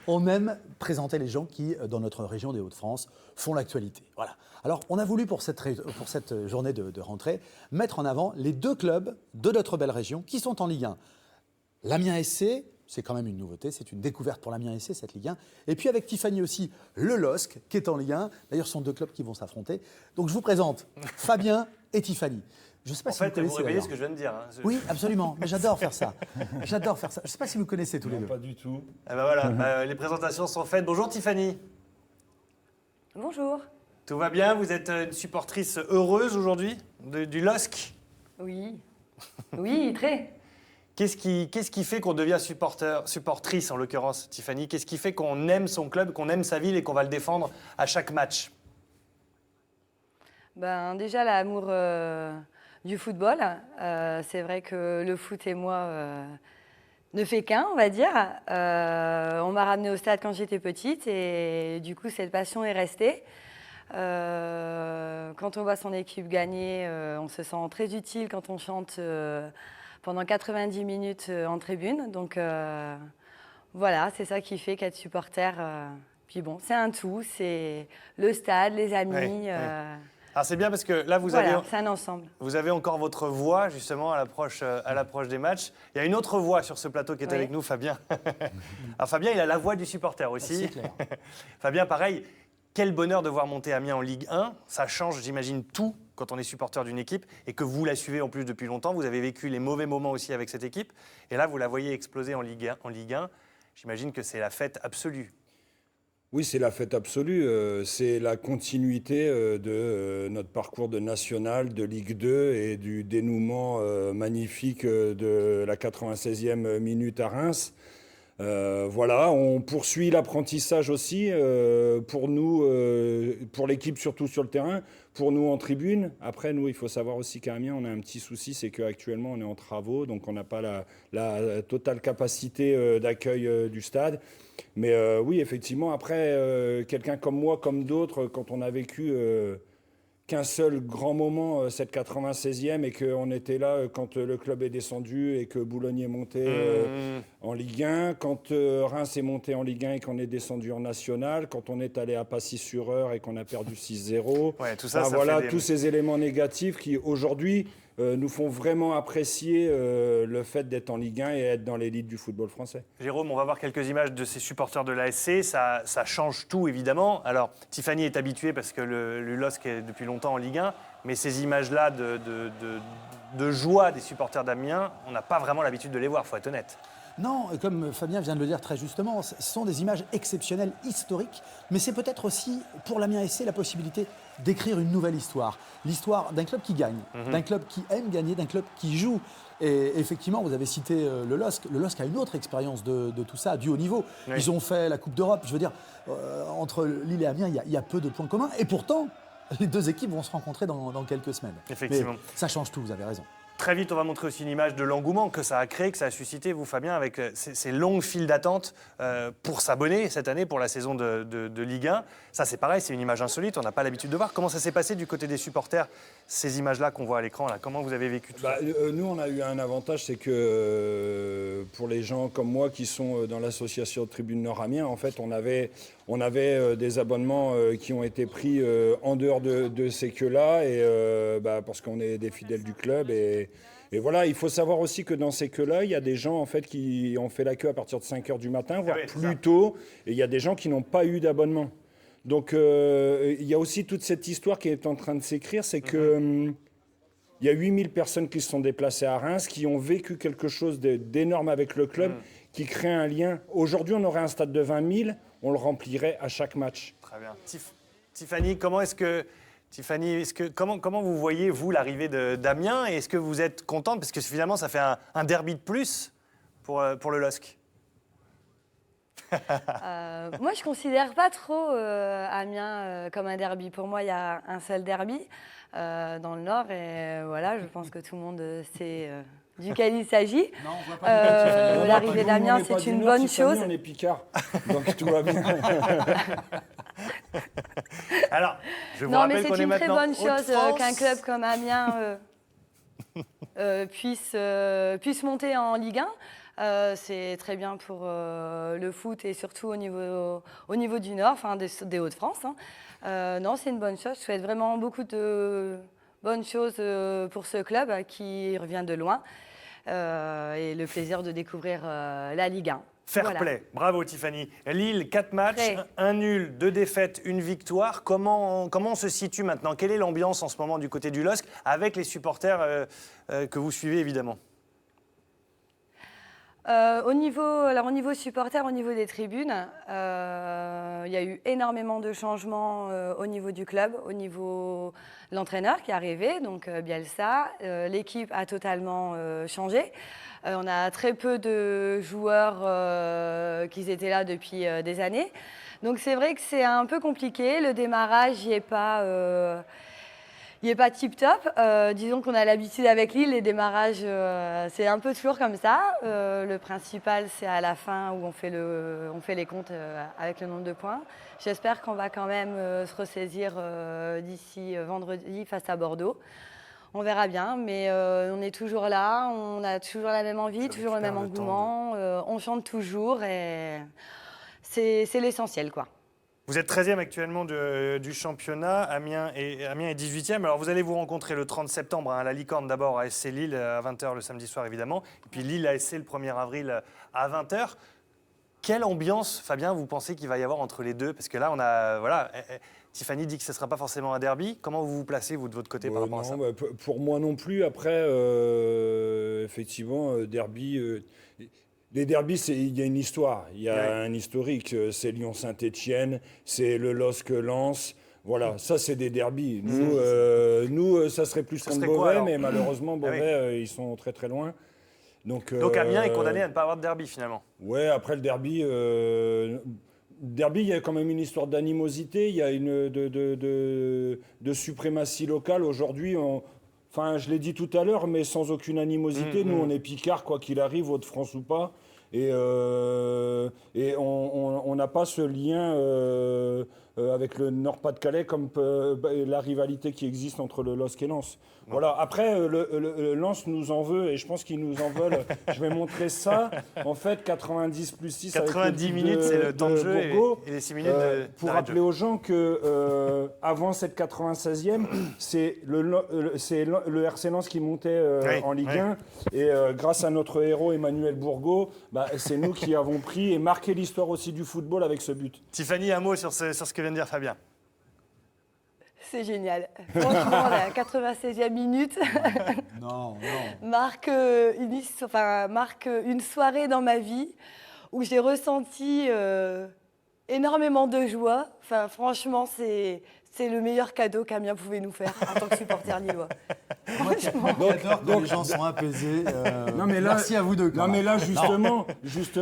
On aime présenter les gens qui, dans notre région des Hauts-de-France, font l'actualité. Voilà. Alors, on a voulu, pour cette journée de rentrée, mettre en avant les 2 clubs de notre belle région qui sont en Ligue 1. L'Amiens SC, c'est quand même une nouveauté, c'est une découverte pour l'Amiens SC, cette Ligue 1. Et puis avec Tiffany aussi, le LOSC, qui est en Ligue 1. D'ailleurs, ce sont 2 clubs qui vont s'affronter. Donc, je vous présente Fabien et Tiffany. Je ne sais pas si vous connaissez. vous réveillez ce que je viens de dire. Hein. Oui, absolument. Mais j'adore faire ça. J'adore faire ça. Je ne sais pas si vous connaissez tous les deux. Pas du tout. Ah ben voilà, les présentations sont faites. Bonjour Tiffany. Bonjour. Tout va bien? Vous êtes une supportrice heureuse aujourd'hui du LOSC? Oui. Oui, très. Qu'est-ce qui fait qu'on devient supportrice en l'occurrence, Tiffany? Qu'est-ce qui fait qu'on aime son club, qu'on aime sa ville et qu'on va le défendre à chaque match? Ben, déjà, l'amour du football. C'est vrai que le foot et moi ne fait qu'un, on va dire. On m'a ramenée au stade quand j'étais petite et du coup, cette passion est restée. Quand on voit son équipe gagner, on se sent très utile quand on chante pendant 90 minutes en tribune. Donc voilà, c'est ça qui fait qu'être supporter. Puis bon, c'est un tout, c'est le stade, les amis. Ouais. Alors c'est bien parce que là, c'est un ensemble. Vous avez encore votre voix justement à l'approche des matchs. Il y a une autre voix sur ce plateau qui est avec nous, Fabien. Alors Fabien, il a la voix du supporter aussi. C'est clair. Fabien, pareil, quel bonheur de voir monter Amiens en Ligue 1. Ça change, j'imagine, tout quand on est supporter d'une équipe et que vous la suivez en plus depuis longtemps. Vous avez vécu les mauvais moments aussi avec cette équipe. Et là, vous la voyez exploser en Ligue 1. J'imagine que c'est la fête absolue. Oui, c'est la fête absolue. C'est la continuité de notre parcours de national, de Ligue 2 et du dénouement magnifique de la 96e minute à Reims. Voilà, on poursuit l'apprentissage aussi pour nous, pour l'équipe surtout sur le terrain, pour nous en tribune. Après, nous, il faut savoir aussi qu'à Amiens, on a un petit souci, c'est qu'actuellement, on est en travaux, donc on n'a pas la totale capacité d'accueil du stade. Mais oui, effectivement, après, quelqu'un comme moi, comme d'autres, quand on a vécu qu'un seul grand moment, cette 96e, et qu'on était là quand le club est descendu et que Boulogne est monté en Ligue 1, quand Reims est monté en Ligue 1 et qu'on est descendu en National, quand on est allé à Passy-sur-Eure et qu'on a perdu 6-0. Ouais, tout ça, Enfin, ça voilà, fait tous ces éléments négatifs qui, aujourd'hui, nous font vraiment apprécier le fait d'être en Ligue 1 et être dans l'élite du football français. Jérôme, on va voir quelques images de ces supporters de l'ASC. Ça change tout, évidemment. Alors, Tiffany est habituée parce que le LOSC est depuis longtemps en Ligue 1. Mais ces images-là de joie des supporters d'Amiens, on n'a pas vraiment l'habitude de les voir, il faut être honnête. Non, comme Fabien vient de le dire très justement, ce sont des images exceptionnelles, historiques, mais c'est peut-être aussi pour l'Amiens SC la possibilité d'écrire une nouvelle histoire. L'histoire d'un club qui gagne, d'un club qui aime gagner, d'un club qui joue. Et effectivement, vous avez cité le LOSC. Le LOSC a une autre expérience de tout ça, du haut niveau. Oui. Ils ont fait la Coupe d'Europe. Je veux dire, entre Lille et Amiens, il y a peu de points communs. Et pourtant, les 2 équipes vont se rencontrer dans quelques semaines. Effectivement. Mais ça change tout, vous avez raison. Très vite, on va montrer aussi une image de l'engouement que ça a créé, que ça a suscité, vous Fabien, avec ces longues files d'attente pour s'abonner cette année pour la saison de Ligue 1. Ça, c'est pareil, c'est une image insolite, on n'a pas l'habitude de voir. Comment ça s'est passé du côté des supporters, ces images-là qu'on voit à l'écran là? Comment vous avez vécu tout ça? Nous, on a eu un avantage, c'est que pour les gens comme moi qui sont dans l'association Tribune Nord Amiens, en fait, on avait des abonnements qui ont été pris en dehors de ces queues-là, et parce qu'on est des fidèles du club. Et voilà, il faut savoir aussi que dans ces queues-là, il y a des gens en fait, qui ont fait la queue à partir de 5 h du matin, voire plus tôt, et il y a des gens qui n'ont pas eu d'abonnement. Donc il y a aussi toute cette histoire qui est en train de s'écrire, c'est que il y a 8000 personnes qui se sont déplacées à Reims, qui ont vécu quelque chose d'énorme avec le club, qui crée un lien. Aujourd'hui, on aurait un stade de 20 000, on le remplirait à chaque match. Très bien. Tiffany, comment vous voyez, vous, l'arrivée d'Amiens? Et est-ce que vous êtes contente? Parce que finalement, ça fait un derby de plus pour le LOSC. Moi, je ne considère pas trop Amiens comme un derby. Pour moi, il y a un seul derby dans le Nord. Et voilà, je pense que tout le monde sait duquel il s'agit. L'arrivée d'Amiens, c'est une bonne chose. On est Picard, donc tout va bien. Alors, je vous rappelle qu'on est maintenant Non, mais c'est une très bonne chose qu'un club comme Amiens puisse monter en Ligue C'est très bien pour le foot et surtout au niveau du Nord, enfin des Hauts-de-France. Hein. Non, c'est une bonne chose. Je souhaite vraiment beaucoup de bonnes choses pour ce club qui revient de loin et le plaisir de découvrir la Ligue 1. Fair Voilà. play, bravo Tiffany. Lille, 4 matchs, Prêt. 1 nul, 2 défaites, 1 victoire. Comment on se situe maintenant? Quelle est l'ambiance en ce moment du côté du LOSC avec les supporters que vous suivez évidemment? Au niveau supporters, au niveau des tribunes, il y a eu énormément de changements au niveau du club, au niveau de l'entraîneur qui est arrivé, donc Bielsa. L'équipe a totalement changé. On a très peu de joueurs qui étaient là depuis des années. Donc c'est vrai que c'est un peu compliqué. Le démarrage n'y est pas... Il n'est pas tip-top. Disons qu'on a l'habitude avec Lille, les démarrages, c'est un peu toujours comme ça. Le principal, c'est à la fin où on fait les comptes avec le nombre de points. J'espère qu'on va quand même se ressaisir d'ici vendredi face à Bordeaux. On verra bien, mais on est toujours là, on a toujours la même envie, toujours le même engouement. On chante toujours et c'est l'essentiel, quoi. Vous êtes 13e actuellement du championnat, Amiens est 18e. Alors vous allez vous rencontrer le 30 septembre à la Licorne d'abord à SC Lille à 20h le samedi soir évidemment. Et puis Lille ASC le 1er avril à 20h. Quelle ambiance, Fabien, vous pensez qu'il va y avoir entre les deux? Parce que là, on a... Voilà, Tiffany dit que ce ne sera pas forcément un derby. Comment vous vous placez, vous, de votre côté, par rapport à ça? Pour moi non plus. Après, effectivement, derby... les derbys, il y a une histoire, il y a un historique. C'est Lyon-Saint-Étienne, c'est le LOSC-Lens. Voilà, ça, c'est des derbys. Nous, ça serait plus contre Beauvais, mais malheureusement, Beauvais, ils sont très très loin. Donc Amiens est condamné à ne pas avoir de derby, finalement. Ouais, après le derby... Derby, il y a quand même une histoire d'animosité, il y a de suprématie locale. Aujourd'hui, enfin, je l'ai dit tout à l'heure, mais sans aucune animosité. Nous, on est Picard, quoi qu'il arrive, Hauts-de-France ou pas. Et on n'a pas ce lien avec le Nord-Pas-de-Calais comme la rivalité qui existe entre le LOSC et Lens. Voilà. Après, le Lens nous en veut et je pense qu'ils nous en veulent. Je vais montrer ça. En fait, 90 plus 6 90 minutes, c'est le temps de jeu et les 6 minutes pour rappeler aux gens que avant cette 96e, c'est le RC Lens qui montait en Ligue 1. Et grâce à notre héros Emmanuel Bourgault, c'est nous qui avons pris et marqué l'histoire aussi du football avec ce but. Tiffany, un mot sur ce que vient de dire Fabien. C'est génial. Franchement, la 96e minute marque une soirée dans ma vie où j'ai ressenti énormément de joie. Enfin, franchement, c'est le meilleur cadeau qu'Amiens pouvait nous faire en tant que supporter lillois. J'adore quand les gens sont apaisés. Merci à vous deux. Non, mais là, justement.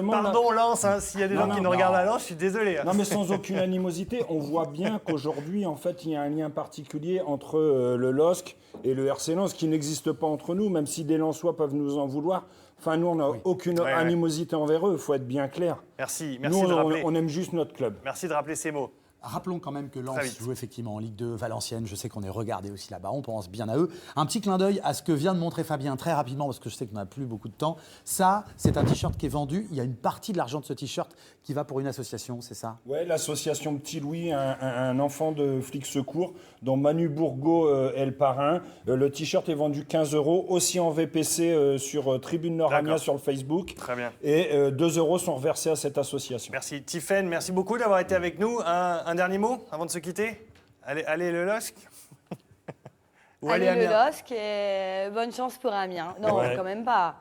Pardon, Lens, hein, s'il y a des gens qui nous regardent à Lens, je suis désolé. Hein. Non, mais sans aucune animosité, on voit bien qu'aujourd'hui, en fait, il y a un lien particulier entre le LOSC et le RC Lens qui n'existe pas entre nous, même si des Lensois peuvent nous en vouloir. Enfin, nous, on n'a aucune animosité envers eux, il faut être bien clair. Merci nous, de rappeler. On aime juste notre club. Merci de rappeler ces mots. Rappelons quand même que Lens joue effectivement en Ligue 2, Valenciennes. Je sais qu'on est regardé aussi là-bas, on pense bien à eux. Un petit clin d'œil à ce que vient de montrer Fabien très rapidement, parce que je sais qu'on n'a plus beaucoup de temps. Ça, c'est un t-shirt qui est vendu. Il y a une partie de l'argent de ce t-shirt qui va pour une association, c'est ça? Oui, l'association Petit Louis, un enfant de flic secours, dont Manu Bourgault est le parrain. Le t-shirt est vendu 15 €, aussi en VPC sur Tribune Nord Amiens sur le Facebook. Très bien. Et 2 € sont reversés à cette association. Merci Tiffen, merci beaucoup d'avoir été avec nous. Un dernier mot avant de se quitter? Allez le LOSC. Allez le LOSC et bonne chance pour Amiens. Non, quand même pas.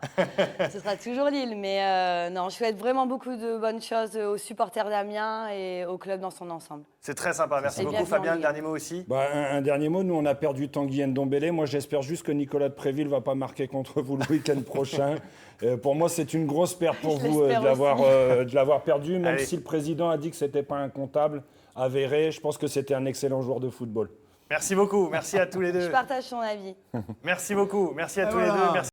Ce sera toujours Lille. Mais non, je souhaite vraiment beaucoup de bonnes choses aux supporters d'Amiens et au club dans son ensemble. C'est très sympa. Merci beaucoup Fabien. Le dernier mot aussi. Un dernier mot. Nous, on a perdu Tanguy Ndombele. Moi, j'espère juste que Nicolas de Préville ne va pas marquer contre vous le week-end prochain. Pour moi, c'est une grosse perte pour vous de l'avoir perdu, même si le président a dit que ce n'était pas un comptable avéré. Je pense que c'était un excellent joueur de football. Merci beaucoup. Merci à tous les deux. Je partage son avis. Merci beaucoup. Merci à tous les deux. Merci.